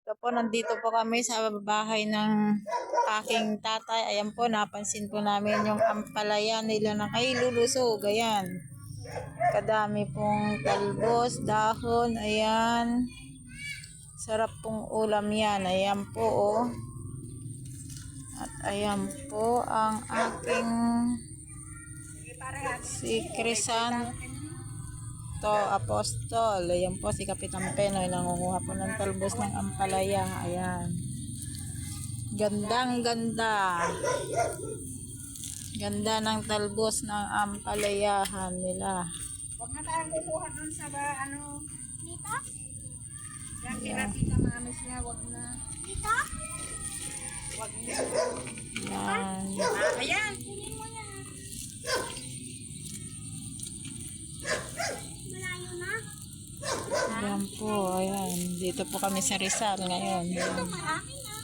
Ito po, nandito po kami sa bahay ng aking tatay. Ayan po, napansin po namin yung ampalaya nila na kay lulusog. Ayan. Kadami pong talbos, dahon. Ayan. Sarap pong ulam yan. Ayan po, oh. At ayan po ang aking si Crisan to Apostol. Ayan po si Kapitan Penoy. Nangunguha po ng talbos ng ampalaya. Ayan. Gandang ganda. Ganda ng talbos ng ampalayahan nila. Huwag na tayong kukuha dun sa ano. Dito? Yan, Yeah. Tita Mamis niya, huwag na. Dito? Huwag na. Ayan. Ayan. Kunin mo yan. Malayo na. Ayan po. Ayan. Dito po kami sa Rizal ngayon. Ayan. Marami na.